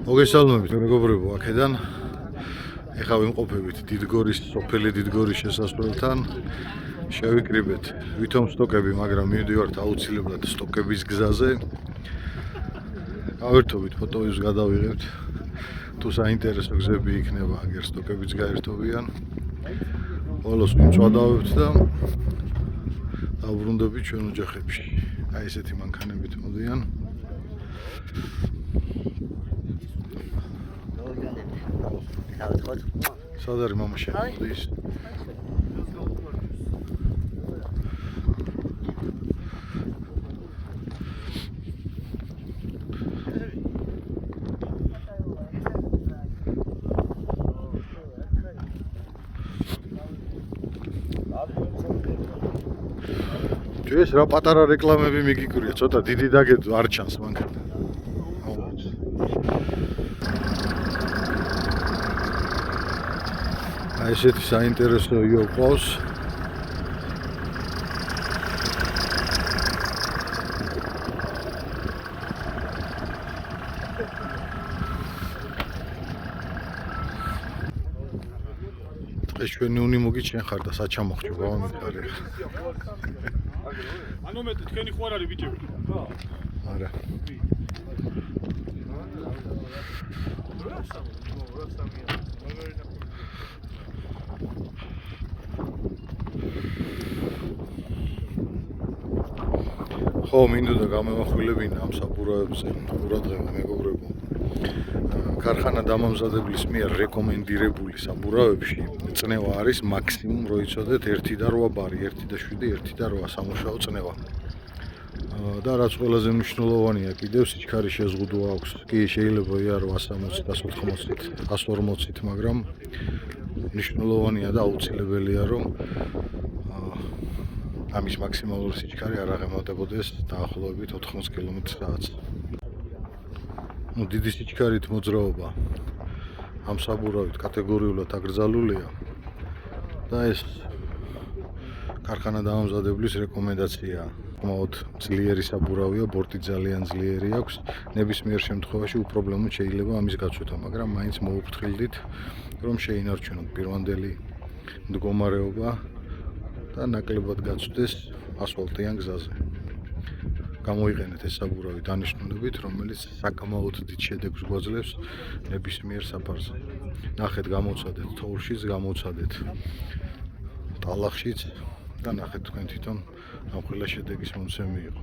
მოგესალმებით მეგობრებო, აქედან ეხლა ვიმყოფებით დიდგორის სოფელი დიდგორის შესასვლელთან. შევიკრიბეთ ვითომ სტოკები, მაგრამ მივდივართ აუცილებლად სტოკების გზაზე. გავერთობით ფოტოებს გადავიღებთ. თუ საინტერესო გზები იქნება, აგერ სტოკებიც გაერთობიან. ბოლოს ვიმწვადავებთ და დავბრუნდებით ჩვენ ოჯახებში. აი ესეთი მანქანებით მოდიან. სად არის მამა შემოდის? ეს რა პატარა რეკლამები მიგიკვირია, ცოტა დიდი დაგეძო არ ჩანს მანქანა. აი ესეთი საინტერესო იო ყავს. ეს ჩვენი უნი მოგიჩენ ხარ და საჩამოხჭო გავამიხარი. ანუ მე თქვენი ხო არ არის ბიჭები? არა. ხო, მინდოდა გამევახვილებინა ამ საბურავებზე, ყურადღება მეგობრებო. ქარხანა დამამზადებლის მიერ რეკომენდირებული საბურავებში წნევა არის მაქსიმუმ რო იცოდეთ 1.8 ბარი, 1.7, 1.8 სამუშაო წნევა. და რაც ყველაზე მნიშვნელოვანია, კიდევ სიჩქარის შეზღუდვა აქვს. კი, შეიძლება იარო 160, 180, 140, მაგრამ მნიშვნელოვანია და აუცილებელია, რომ ამის მაქსიმალური სიჩქარე არ აღემატებოდეს დაახლოებით 80 კმ/სთ. დიდი სიჩქარით მოძრაობა ამ საბურავით კატეგორიულად აკრძალულია და ეს ქარხანა დამამზადებლის რეკომენდაციაა. მოოდ ძლიერი საბურავია, ბორტი ძალიან ძლიერი აქვს. ნებისმიერ შემთხვევაში უპრობლემოდ შეიძლება ამის გაცვლა, მაგრამ მაინც მოუფრთხილდით, რომ შეინარჩუნოთ პირვანდელი მდგომარეობა და ნაკლებად გაცვდეს ასფალტიან გზაზე. გამოიყენეთ ეს საბურავი დანიშნულებით, რომელიც საკმაოდ დიდ შედეგს გვაძლევს ნებისმიერ საფარზე. ნახეთ, გამოცადეთ თოვლშიც, გამოცადეთ ტალახშიც და ნახეთ თქვენ თვითონ ამ ყველა შედეგის მომცემი იყო.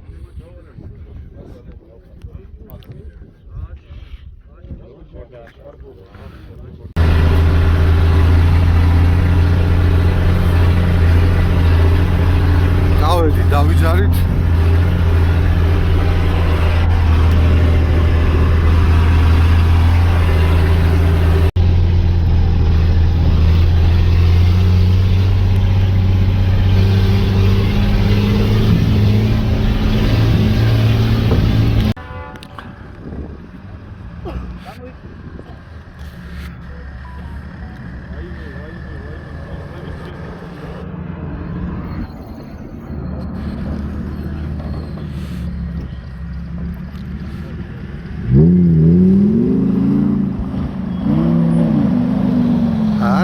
დავედი, დავიძარით.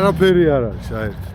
არაფერი არ არის საერთოდ.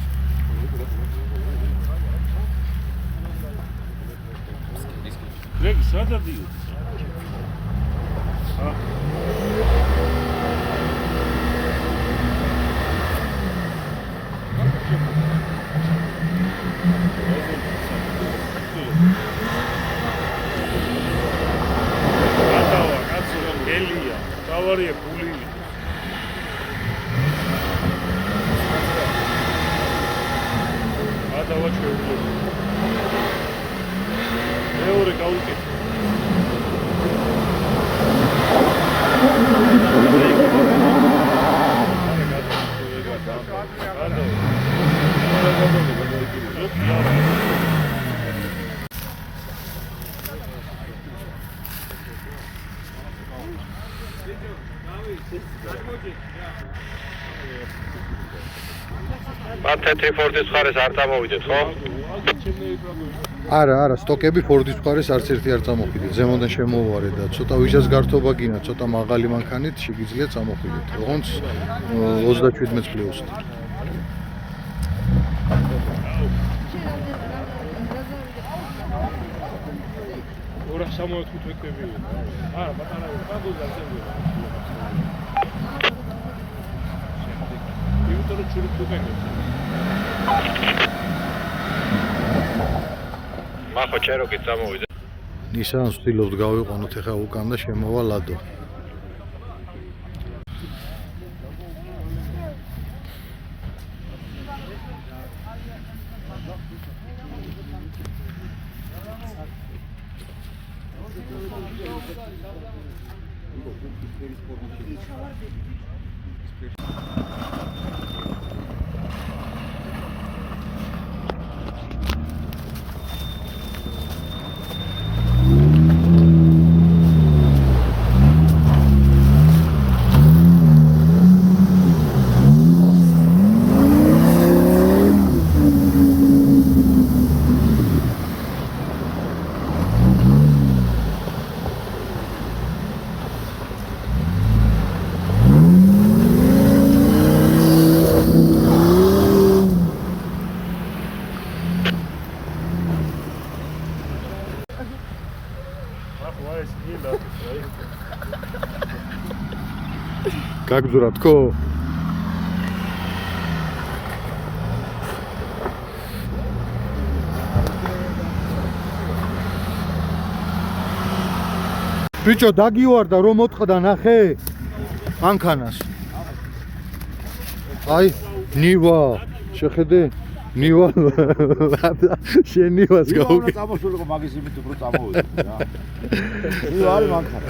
გადადიო. გელია, დავარია გულილი. ადავა ჩვეულებრივი. მეორე გაუკეთე. მათეთრი ფორდის ხარეს არ წამოვიდეთ, ხო? არა, სტოკები ფორდის მხარეს არც ერთი არ წამოხიდეთ. ზემოდან შემოვარე და ცოტა ვიჟას გართობა გინა, ცოტა მაღალი მანქანით შეგიძლიათ წამოხიდეთ. როგორც 37 პლუსით. ორა 75 კები. არა, პატარა, პანდუზა ზემოდან. იმიტომ ჩური თუბენებს. მახო ჩეროკი წამოვიდა. Nissan ვცდილობთ გავიყვანოთ ეხა უკან და შემოვა ლადო. გაგძურა თქო? ბიჭო დაგივარდა რომ მოწყდა ნახე მანქანას. აი ნივა შეხედე ნივა შენ ნივას გავუკეთე. წამოსულიყო მაგის იმით უფრო წამოვედი რა. ნივა არის მანქანა.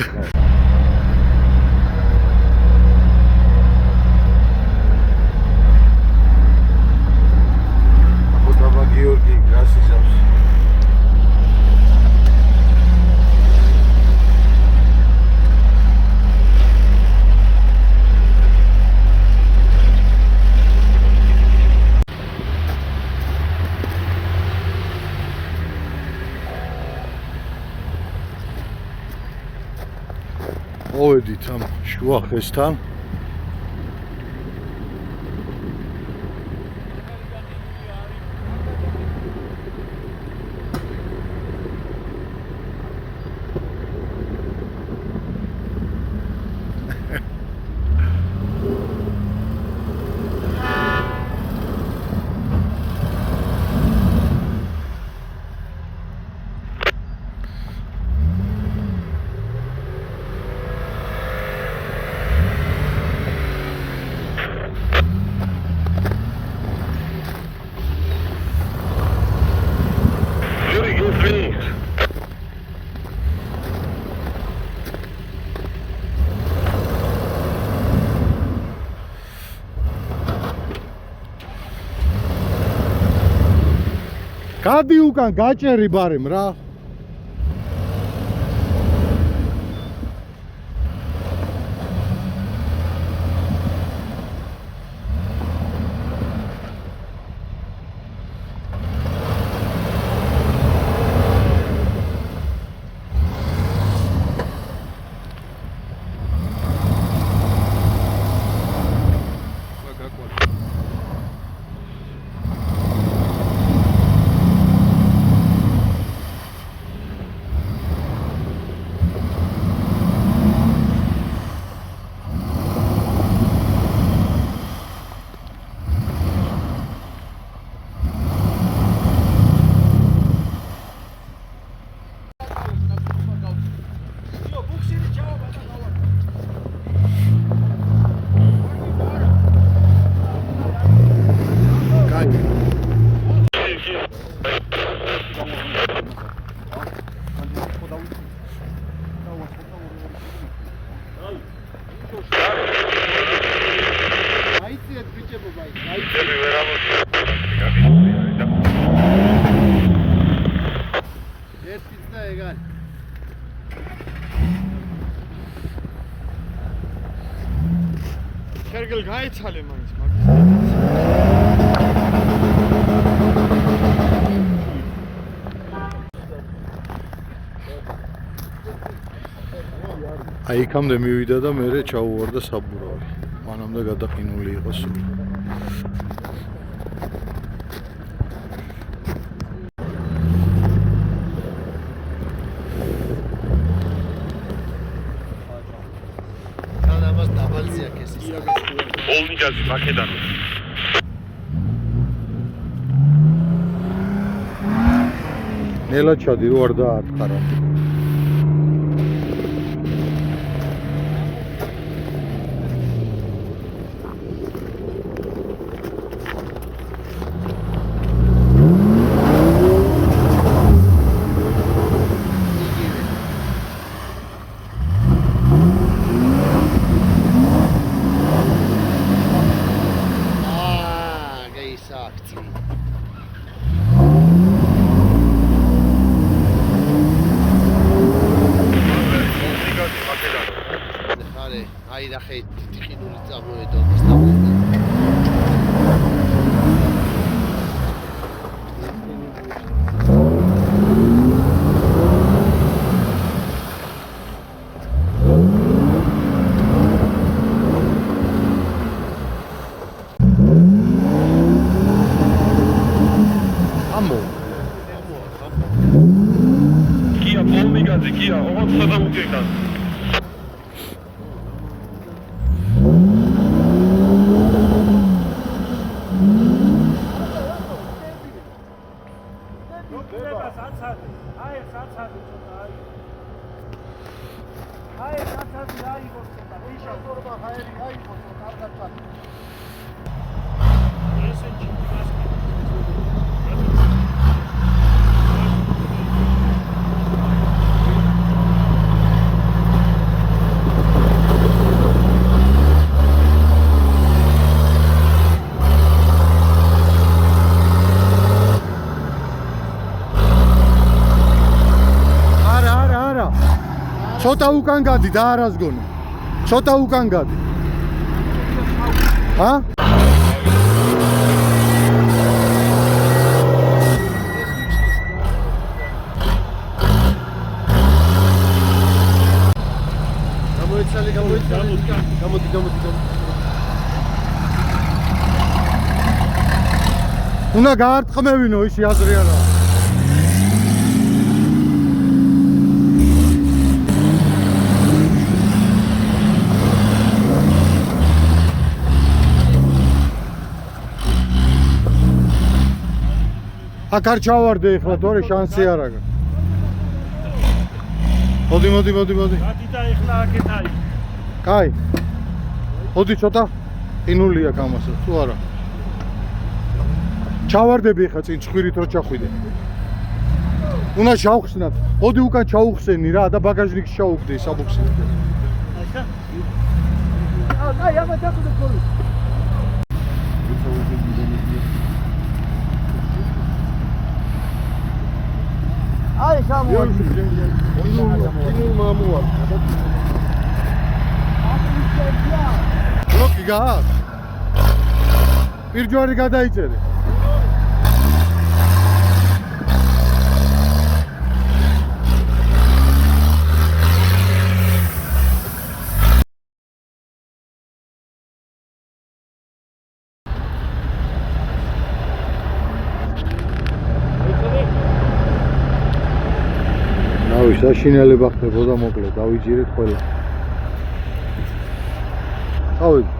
გიორგი გასიზავს. მოვედით ამ შუა ხესთან. გადი უკან გაჭერი ბარემ რა. ძები ვერ ამოწია. ერთიც და ეგარი. ქერგელ გაიცალე მაინც მაგის. აი იქამდე მივიდა და მერე ჩაუვარდა საბურავი. მანამდე გადაყინული იყო სულ. თან ამას დაბალზე აქ ეს ის. ოლნიგაზი მაკედან. ნელა ჩადი რო არ დაარტყარა. გეისაქცი. ოლნიგაზი მაკედან. ხარე, აი ნახე ტიხინული წამოედო მასთან. ამო გია ოლნიგაზი გია 50 უკეკან. ცოტა უკან გადი და არასგონი. ცოტა უკან გადი. ჰა? გამოიცალე. გამოდი. უნდა გაარტყმევინო ისი აზრი არა. აქ არ ჩავარდე ეხლა თორე შანსი არ აქვს. მოდი. გადი და ეხლა აქეთ არის. კაი. მოდი ცოტა ყინული აქვს ამასაც თუ არა. ჩავარდები ეხლა წინ ცხვირით რო ჩახვიდე. უნდა შავხსნათ. მოდი უკან ჩაუხსენი რა და ბაგაჟნიკს ჩაუგდე საბუქსი. აი აბა დაგდო ხოლმე. აი სამოდი. ყინულ მამუა. ბლოკი გააქვს? პირჯვარი გადაიწერე. ნავი საშინელება ხდებოდა მოკლედ, დავიჯერეთ ყველა. წავედი.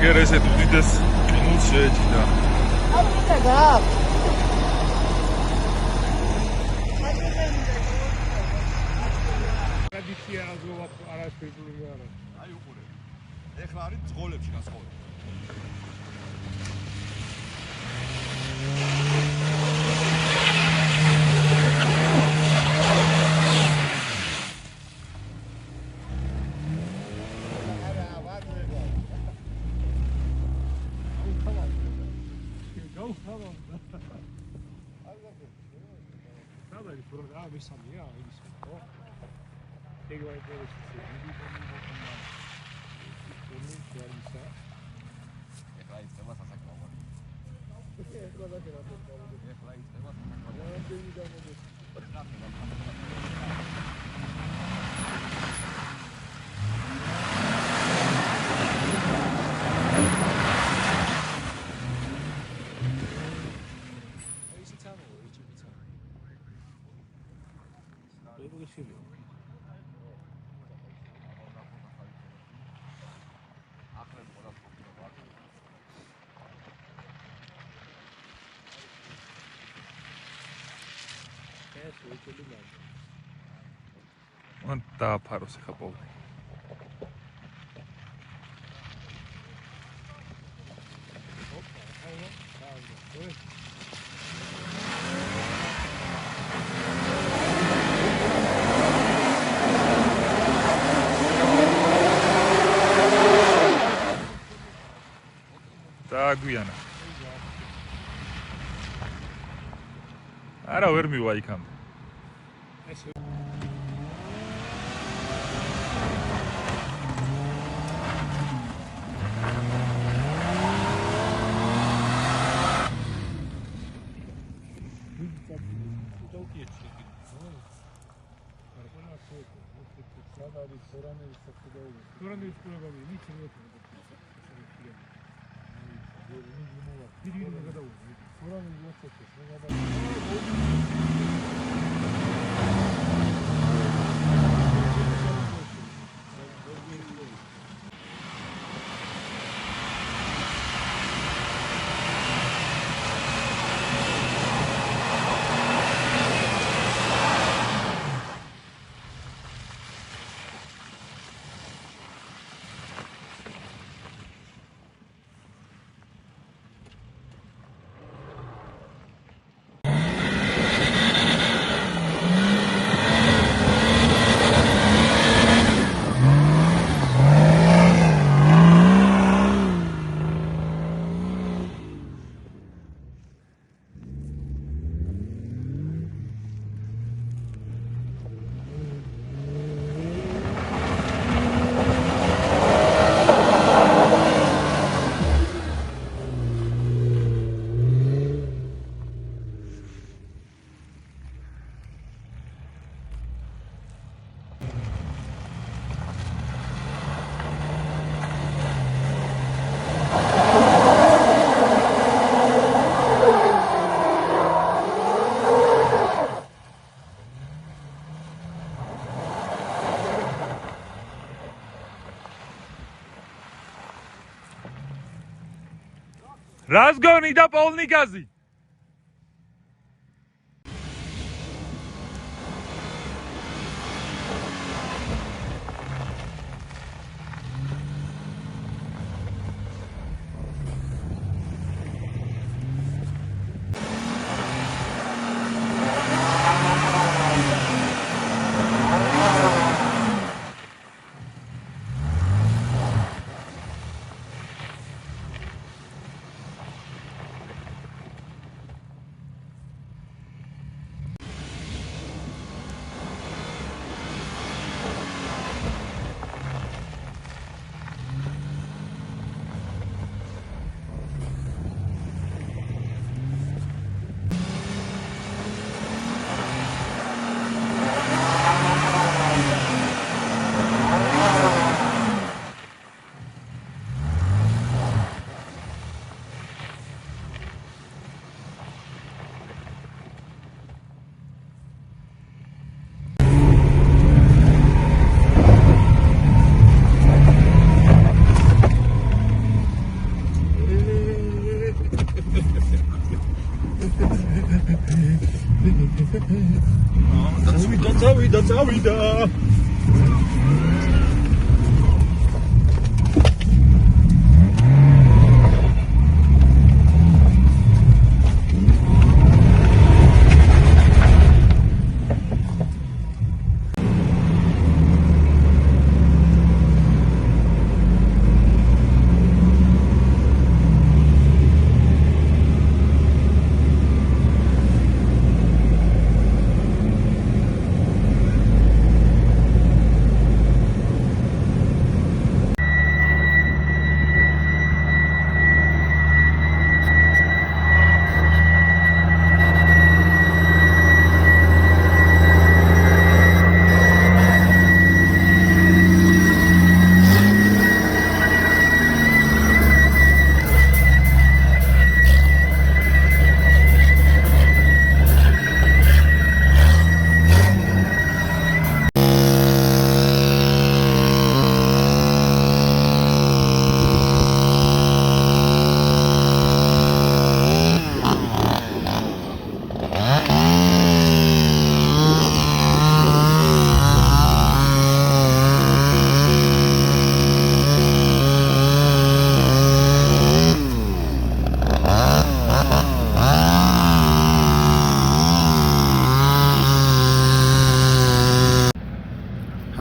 ჯერ ესეთ უდიდეს ყინულს შეეჭიდა. ტრადიცია აღგოვა არასპირტული არა. აი უყურე. ეხლა არის ძღოლებში განსხვავება. მისამია ის ხო? ეგ ვაიტერესი ეხლა იწება სასაკრაო. ეხლა იწება მან დააფაროს ახლა პოლი. დააგვიანა. არა ვერ მივა იქამდე. Razgoni da polni gazi.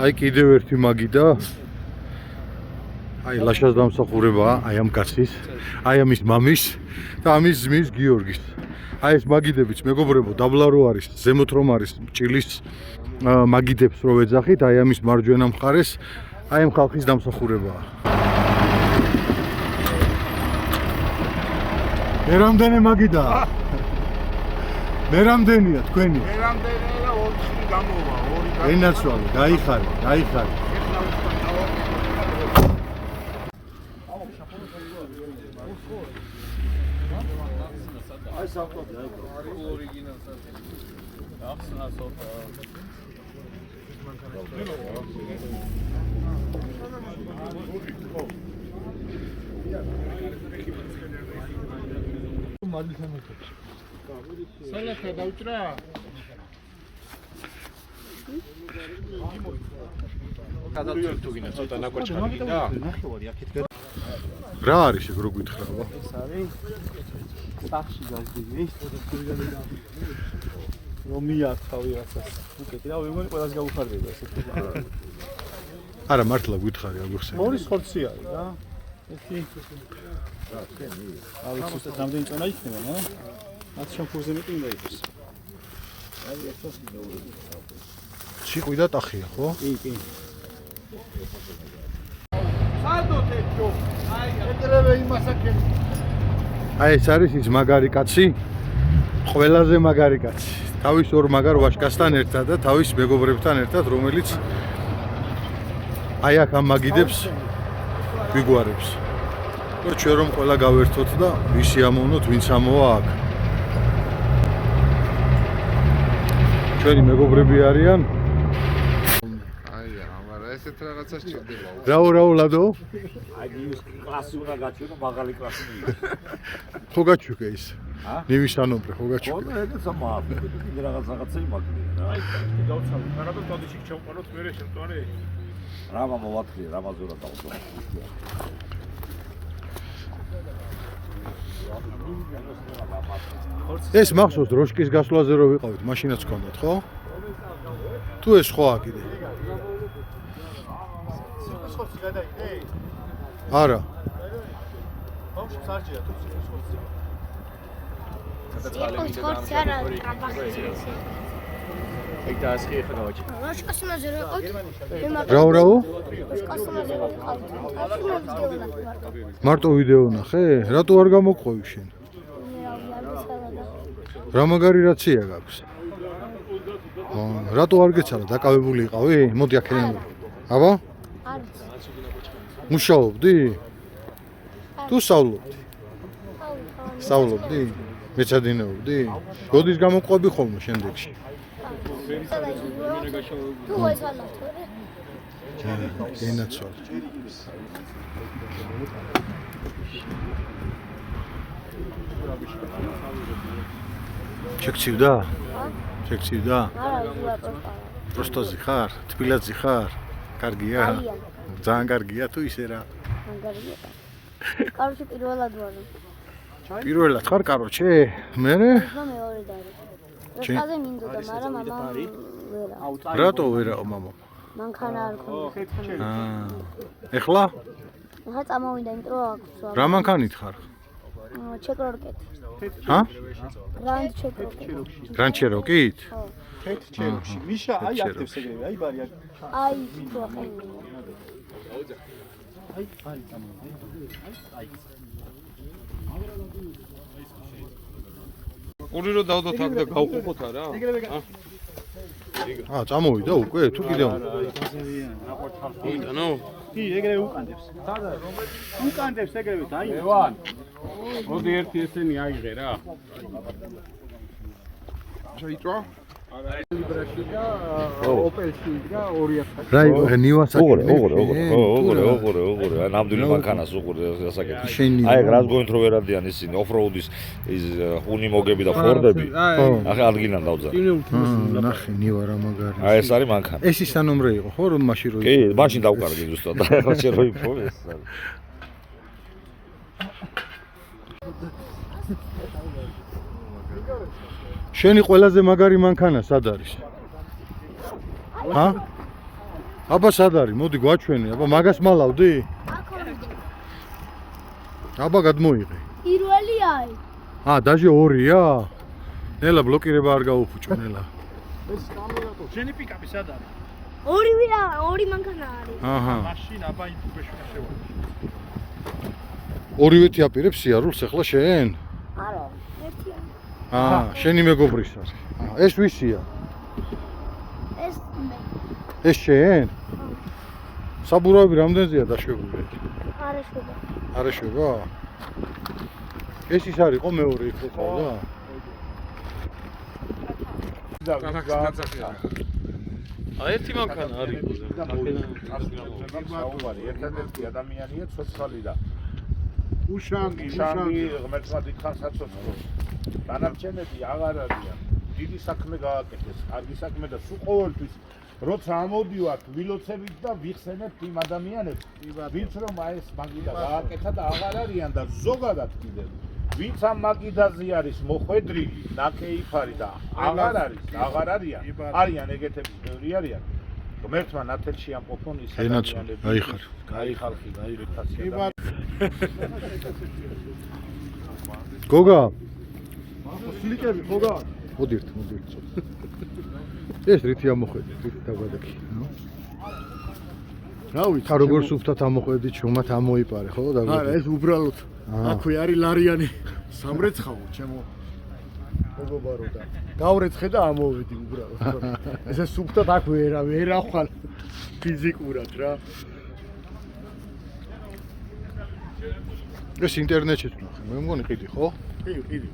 აი კიდევ ერთი მაგიდა. აი ლაშას დამსახურებაა, აი ამ კაცის, აი ამის მამის და ამის ძმის გიორგის. აი ეს მაგიდებიც მეგობრებო, დაბლა რო არის, ზემოთ რომ არის ჭილის მაგიდებს რო ვეძახით, აი ამის მარჯვენა მხარეს, აი ამ ხალხის დამსახურებაა. მე რამდენი მაგიდაა? მე რამდენია თქვენი? მე რამდენია და 4 გამოვა, 2 ენაცვალე, გაიხარე, გაიხარე. აი საფრთხე აი ორიგინალს ახსნა სოფა სალათა დავჭრა? გადავწევ თუ გინდა ცოტა ნაკვეთქარი და ნახევარი აქეთ რა არის ეგ რო გითხრავა? ეს არის სახში გაზდილი. რომ მიართავი რასაც. უკეთი და ვიგონი ყველას გაუხარდება ესეთი. არა მართლა გითხარი აგიხსენე. ორი ხორცი არის რა. ერთი აი უბრალოდ რამდენი წონა იქნება, რა? 10 შამპურზე მეტი უნდა იყოს. აი ერთოს მეორე. ციყვი და ტახია, ხო? კი. სადოთ ეჭო. აი ეგრევე იმასაკენ. აი ეს არის ის მაგარი კაცი, ყველაზე მაგარი კაცი. თავის ორ მაგარ ვაჟკაცთან ერთად და თავის მეგობრებთან ერთად, რომელიც აი აქ ამ მაგიდებს ვიგვარებს. და ჩვენ რომ ყველა გავერთოთ და ვისი ამოვნოთ, ვინც ამოვა აქ. ჩვენი მეგობრები არიან. ესეთ რაღაცას ჭირდება. რაო ლადო? აი ის კლასი უნდა გაჩვენო, მაგალი კლასი მიიღო. ხო გაჩვენე ის. ნივისანობრე ხო გაჩვენე. ხო, ეგეც ამააფი. კიდე რაღაცა იმაგრია რა. აი გავცალე. არადო დადიშიქ ჩავყაროთ მერე შემტვარე. რამა მოვათხილე, რამაზურად დავწვა. ეს მახსოვს დროშკის გასვლაზე რო ვიყავით, მაშინაც გქონდათ, ხო? თუ ეს ხოა კიდე? ხორცი გადაიდე? არა. ბავშვი სარჯია თუ ხორცი. ხორცი არა, კაბახი. აი და ასხი ეხლა დავაჭი. როშკას მასე რო ყავთ? რაო? როშკას მასე რო ყავთ? მარტო ვიდეო ნახე? რატო არ გამოყვევი შენ? რა მაგარი რაცია გაქვს? რატო არ გეცალა? დაკავებული იყავი? მოდი აქედან. აბა? არის. მუშაობდი? თუ სწავლობდი? სწავლობდი? მეცადინეობდი? როდის გამოყვები ხოლმე შემდეგში? თუ ეს ალათო რა? ენაცვალე. შეგცივდა? შეგცივდა? არა, უბრალოდ. პროსტოზი ხარ? თბილაძი ხარ? კარგია? ძალიან კარგია თუ ისე რა? მაგარია. კაროჩე პირველად ვარ. პირველად ხარ კაროჩე? მე? მე მეორე დარი. როშკაზე მინდოდა, მაგრამ მამა ვერა. რატო ვერაო მამა? მანქანა არ ქონდა. ეხლა? ახლა წამოვიდა, იმიტომ რომ აქვს. რა მანქანით ხარ? ჩეკრორკეთ. ჰა? გრანდ ჩეკრორკეთ. გრანდ ჩეროკით? ხო. თეთ ჩეროში. მიშა აი აქტებს ეგრევე, აი ბარი აქ. აი, თუ ახლა. აი წამო. აი. ორი რო დავდოთ აქ და გავყოფოთ არა? წამოვიდა უკვე თუ კიდევ? მოიტანო? კი, ეგრევე უკანდებს. სადა? უკანდებს ეგრევე, აი. ლევან. მოდი ერთი ესენი აიღე რა. შეიწვა? ლიბრაში და ოპელში და 2000. რა იგო ნივასაკი. ოღორე, ნამდვილი მანქანას უყურე ასაკეთი. აი რას გონით რომ ვერადიან ისინი ოფროუდის ის უნიმოგები და ფორდები. ახლა ადგილიდან დავძა. ნახე ნივა რა მაგარი. აი ეს არის მანქანა. ეს ის სანომრე იყო ხო რომ მაშინ რო კი, მაშინ დავკარგი ზუსტად. ახლა შენ რო იფო ეს არის. შენი ყველაზე მაგარი მანქანა სად არის? ჰა? აბა სად არის? მოდი გვაჩვენი. აბა მაგას მალავდი? აქამდე. აბა გადმოიღე. პირველი აი. დაჟე 2-ია? ნელა ბლოკირება არ გაუფუჭო ნელა. შენი პიკაპი სად არის? ორივეა, ორი მანქანა არის. აჰა. მაშინ აბა იმ თუბეში შევა. ორივეთი აპირებს სიარულს ახლა შენ? არა, ერთია. შენი მეგობრის არის. ეს ვისია? ეს მე. ეს შენ? საბურავი რამდენზეა დაშვებული? არა შევა. არა შევა? ეს ის არისო მეორე იქ ხოდა? ერთი მანქანა არის. საუბარი ერთადერთი ადამიანია ცოცხალი და უშანგი ღმერთმა დიდხანს აცოცხლოს. დანარჩენები აღარ არიან. დიდი საქმე გააკეთეს, კარგი საქმე და სულ ყოველთვის როცა ამოდივართ ვილოცებით და ვიხსენებთ იმ ადამიანებს, ვინც რომ ეს მაგიდა გააკეთა და აღარ არიან და ზოგადად კიდევ ვინც ამ მაგიდაზე არის მოხვედრილი, ნაკეიფარი და აღარ არიან ეგეთები ბევრი არიან. ღმერთმა ნათელში ამყოფონ ის ადამიანები. გაიხალხი, გაიხალხი. გოგა, სლიკები ხოგა? მოდი. ეს რითი ამოხვედით, რითი დაგვადაკი. რა ვიცი, ხა როგორ სუფთად ამოხვედით, შუმათ ამოიპარე, ხო? არა, ეს უბრალოდ აქვე არის ლარიანი სამრეცხაო, ჩემო მეგობარო და გავრეცხე და ამოვედი უბრალოდ. ესე სუფთად აქვე ვერ ახვალ ფიზიკურად რა. ეს ინტერნეტშიც ნახე, მე მგონი ყიდი, ხო? ყიდი.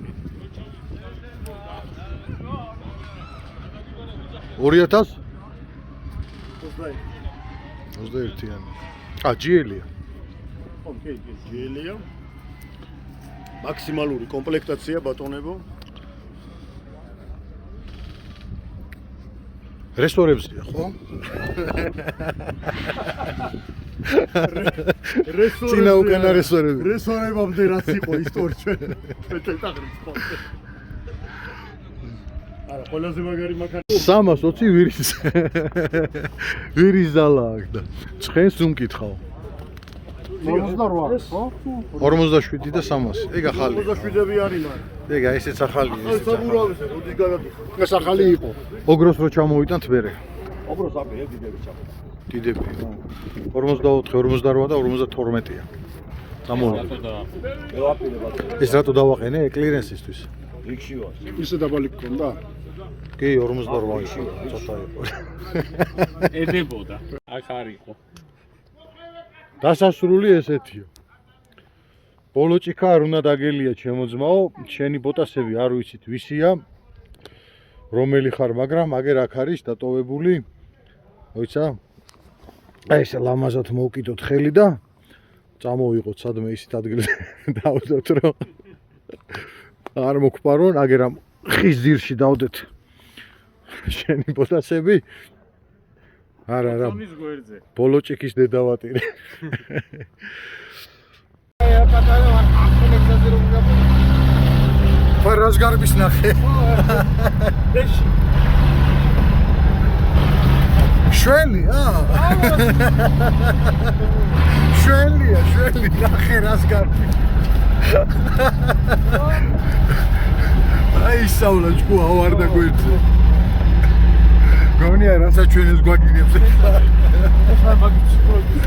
2000? 21. 21-იანი. ჯიელია. ხო, კი, ჯიელია. მაქსიმალური კომპლექტაცია ბატონებო. რესტორებზია, ხო? წინა უკანა რესტორები. რესტორებამდე რაც იყო ისტორია ჩვენ. წელთაღრიც ხო. არა, ყველაზე მაგარი მანქანა. 320 ვირის ზალა აქვს და ცხენს უმკითხავ. 48, ხო? 47 და 300. ეგ ახალია. 47-ები არის მაგრამ. ეგ ესეც ახალია. აი საბურავესა, როდის გადადიხარ. ეს ახალი იყო. ოგროს რო ჩამოვიტანთ მერე. ოგროს აბე, დიდები ჩამოვა. დიდები. 44, 48 და 52-ია. წამოვიდა. ეს რატო დავაყენე კლირენსისთვის? რიქში ვარ. ისე დაბალი გქონდა? კი, 48-ში ცოტა იყო. ედებოდა. აქ არისო. დასასრული ესეთია. ბოლოჭიქა არ უნდა დაგელია ჩემო ძმაო, შენი ბოტასები არ ვიცით ვისია, რომელი ხარ, მაგრამ აგერ აქ არის დატოვებული. მოიცა? აი ეს ლამაზად მოვკიდოთ ხელი და წამოვიღოთ სადმე ისეთ ადგილზე დავდოთ რომ არ მოგფარონ, აგერ ამ ხის ძირში დავდეთ შენი ბოტასები. არა, ბოლოჭიქის დედავატირე. ფარას გარბის ნახე. შველი, შველი, ნახე რას გარბი. აი საულა ჭკუ ავარდა გვერდზე. გონია რასაც ჩვენს გვაგინებს. ახლა მაგის პროექტი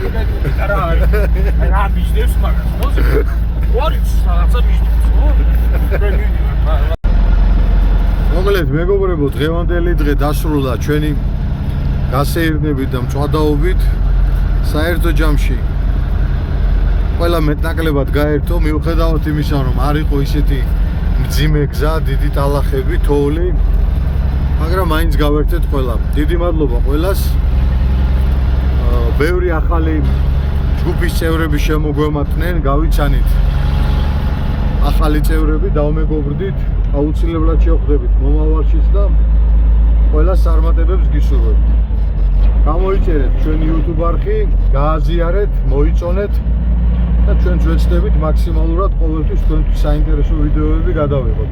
რა ბიზნეს მაგას მოზე. ვარიც რაღაცა ბიზნეს, ხო? მოგლეთ მეგობრებო, დღევანდელი დღე დასრულდა ჩვენი გასეირნებით და მწვადაობით საერთო ჯამში. ყველა მეტნაკლებად გაერთო, მიუხედავად იმისა, რომ არ იყო ისეთი მძიმე გზა, დიდი ტალახები, თოვლი, მაგრამ მაინც გავერთეთ ყველა. დიდი მადლობა ყველას. ბევრი ახალი ჯგუფის წევრები შემოგვემატნენ, გავიცანით ახალი წევრები, დავმეგობრდით, აუცილებლად შევხვდებით მომავალშიც და ყველას წარმატებებს გისურვებთ. გამოიწერეთ ჩვენი YouTube არხი, გააზიარეთ, მოიწონეთ და ჩვენც ვეცდებით მაქსიმალურად ყოველთვის თქვენთვის საინტერესო ვიდეოები გადავიღოთ.